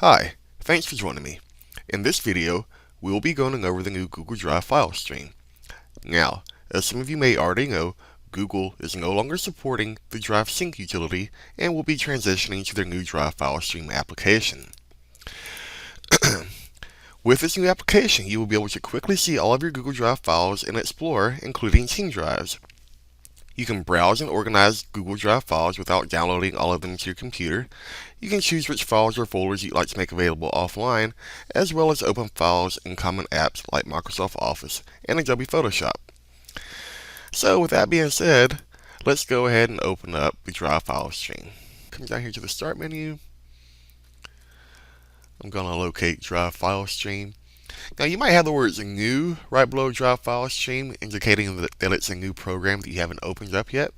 Hi, thanks for joining me. In this video, we will be going over the new Google Drive file stream. Now, as some of you may already know, Google is no longer supporting the Drive Sync utility and will be transitioning to their new DriveFileStream application. With this new application, you will be able to quickly see all of your Google Drive files in Explorer, including Team Drives. You can browse and organize Google Drive files without downloading all of them to your computer. You can choose which files or folders you'd like to make available offline, as well as open files in common apps like Microsoft Office and Adobe Photoshop. So with that being said, let's go ahead and open up the DriveFileStream. Come down here to the Start menu. I'm going to locate DriveFileStream. Now you might have the words new right below DriveFileStream, indicating that it's a new program that you haven't opened up yet.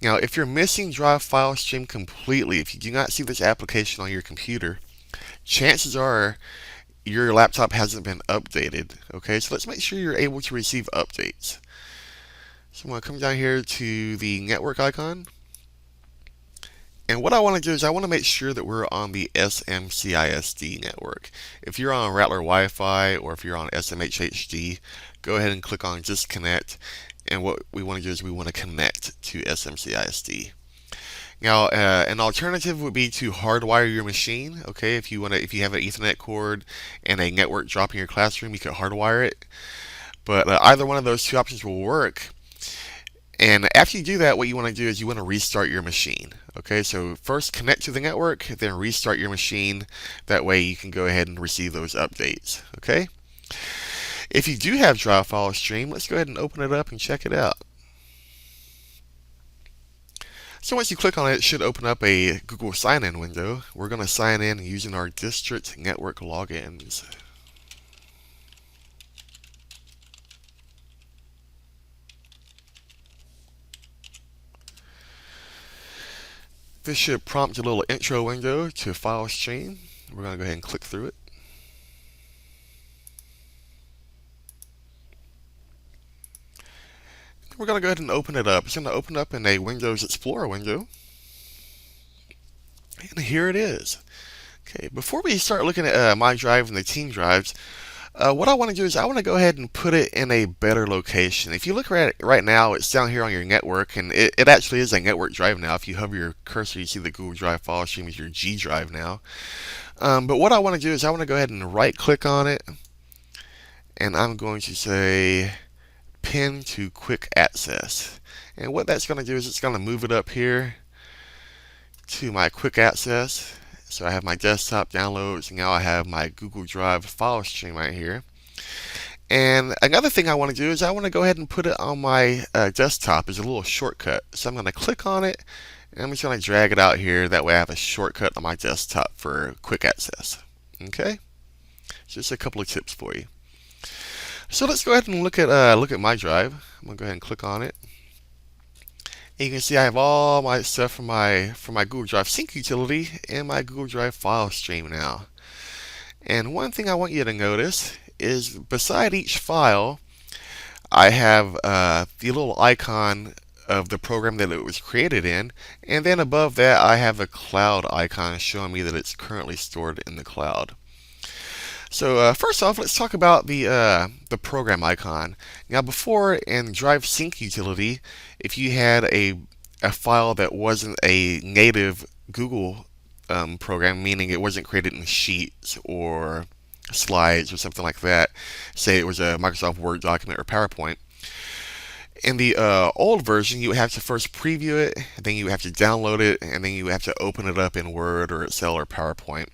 Now if you're missing DriveFileStream completely, if you do not see this application on your computer, chances are your laptop hasn't been updated. Okay, so let's make sure you're able to receive updates. So I'm going to come down here to the network icon. And what I want to do is I want to make sure that we're on the SMCISD network. If you're on Rattler Wi-Fi or if you're on SMHHD, go ahead and click on Disconnect. And what we want to do is we want to connect to SMCISD. Now, an alternative would be to hardwire your machine. Okay, if you have an Ethernet cord and a network drop in your classroom, you could hardwire it. But either one of those two options will work. And after you do that, what you want to do is you want to restart your machine. Okay, so first connect to the network, then restart your machine. That way you can go ahead and receive those updates. Okay. If you do have DriveFileStream, let's go ahead and open it up and check it out. So once you click on it, it should open up a Google sign-in window. We're going to sign in using our district network logins. This should prompt a little intro window to FileStream. We're going to go ahead and click through it. We're going to go ahead and open it up. It's going to open up in a Windows Explorer window. And here it is. Okay, before we start looking at my drive and the team drives, what I want to do is I want to go ahead and put it in a better location. If you look at it right now, it's down here on your network, and it actually is a network drive now. If you hover your cursor, you see the Google Drive file stream is your G drive now. But what I want to do is I want to go ahead and right-click on it, and I'm going to say Pin to Quick Access. And what that's going to do is it's going to move it up here to my Quick Access. So I have my desktop downloads, and now I have my Google Drive file stream right here. And another thing I want to do is I want to go ahead and put it on my desktop as a little shortcut. So I'm going to click on it, and I'm just going to drag it out here. That way I have a shortcut on my desktop for quick access. Okay? Just a couple of tips for you. So let's go ahead and look at my drive. I'm going to go ahead and click on it. And you can see I have all my stuff from my Google Drive Sync utility in my Google Drive file stream now. And one thing I want you to notice is beside each file, I have the little icon of the program that it was created in, and then above that I have a cloud icon showing me that it's currently stored in the cloud. So first off, let's talk about the program icon. Now before in Drive Sync utility, if you had a file that wasn't a native Google program, meaning it wasn't created in Sheets or Slides or something like that, say it was a Microsoft Word document or PowerPoint, in the old version, you would have to first preview it, then you would have to download it, and then you would have to open it up in Word or Excel or PowerPoint.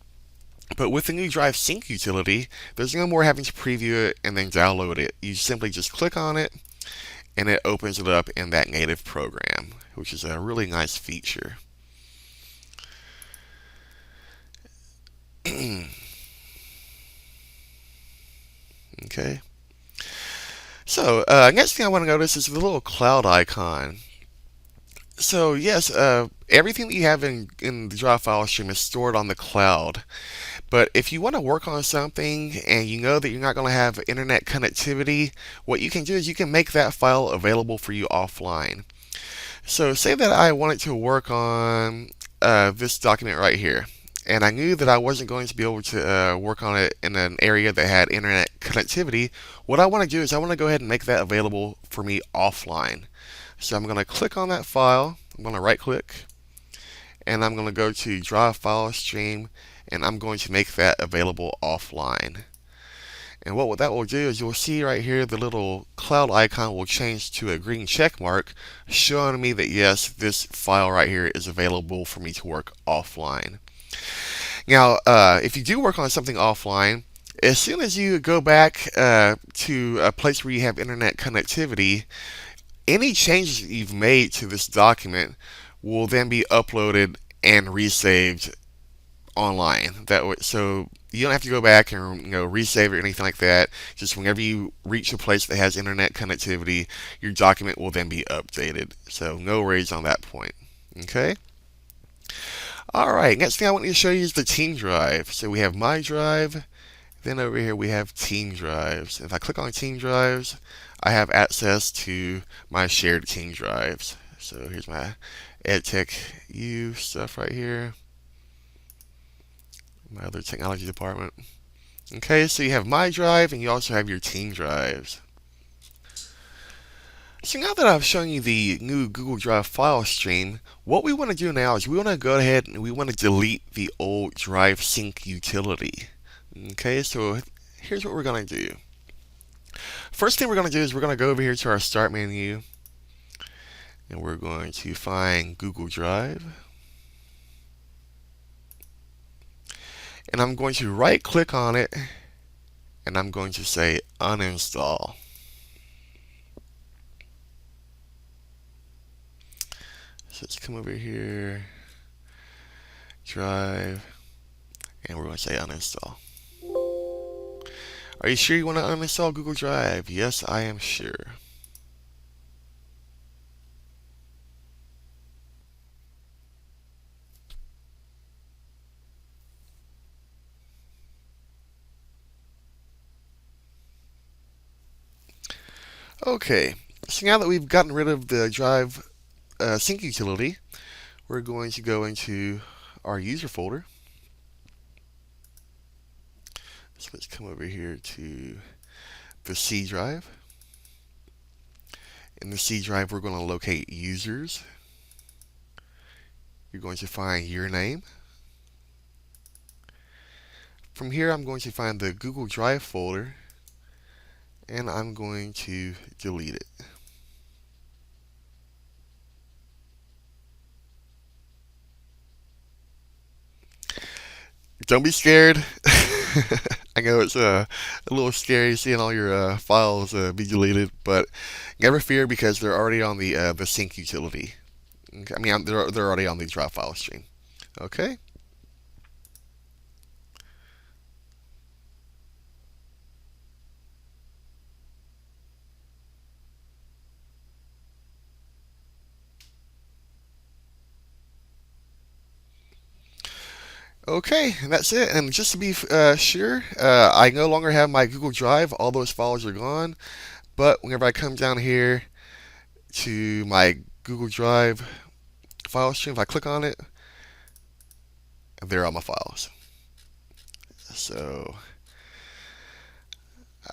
But with the new Drive Sync utility, there's no more having to preview it and then download it. You simply just click on it, and it opens it up in that native program, which is a really nice feature. Okay. So next thing I want to notice is the little cloud icon. So yes, everything that you have in the DriveFileStream is stored on the cloud. But if you want to work on something and you know that you're not going to have internet connectivity, what you can do is you can make that file available for you offline. So say that I wanted to work on this document right here. and I knew that I wasn't going to be able to work on it in an area that had internet connectivity, what I want to do is I want to go ahead and make that available for me offline. So I'm going to click on that file. I'm going to right click, and I'm going to go to DriveFileStream, and I'm going to make that available offline. And what that will do is you'll see right here the little cloud icon will change to a green check mark, showing me that yes, this file right here is available for me to work offline. Now, if you do work on something offline, as soon as you go back to a place where you have internet connectivity, any changes that you've made to this document will then be uploaded and resaved online. That way, so you don't have to go back and resave it or anything like that. Just whenever you reach a place that has internet connectivity, your document will then be updated. So no worries on that point. Okay. All right. Next thing I want to show you is the team drive. So we have my drive. Then over here we have team drives. If I click on team drives, I have access to my shared team drives. So here's my EdTech U stuff right here. My other technology department. Okay, so you have my drive and you also have your team drives. So now that I've shown you the new Google Drive file stream, what we want to do now is we want to go ahead and we want to delete the old Drive Sync utility. Okay, so here's what we're going to do. First thing we're going to do is we're going to go over here to our Start menu, and we're going to find Google Drive. And I'm going to right click on it, and I'm going to say uninstall. So let's come over here, Drive, and we're going to say uninstall. Are you sure you want to uninstall Google Drive? Yes, I am sure. Okay, so now that we've gotten rid of the Drive Sync utility, we're going to go into our user folder. So let's come over here to the C drive. In the C drive, we're going to locate users. You're going to find your name. From here, I'm going to find the Google Drive folder, and I'm going to delete it. Don't be scared. I know it's a little scary seeing all your files be deleted, but never fear because they're already on the sync utility. Okay? I mean, they're already on the DriveFileStream. Okay. Okay, and that's it. And just to be sure, I no longer have my Google Drive. All those files are gone. But whenever I come down here to my Google Drive file stream, if I click on it, there are my files. So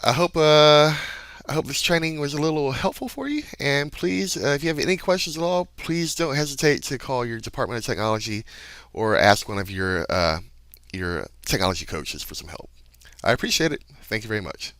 I hope this training was a little helpful for you. And please, if you have any questions at all, please don't hesitate to call your Department of Technology or ask one of your technology coaches for some help. I appreciate it. Thank you very much.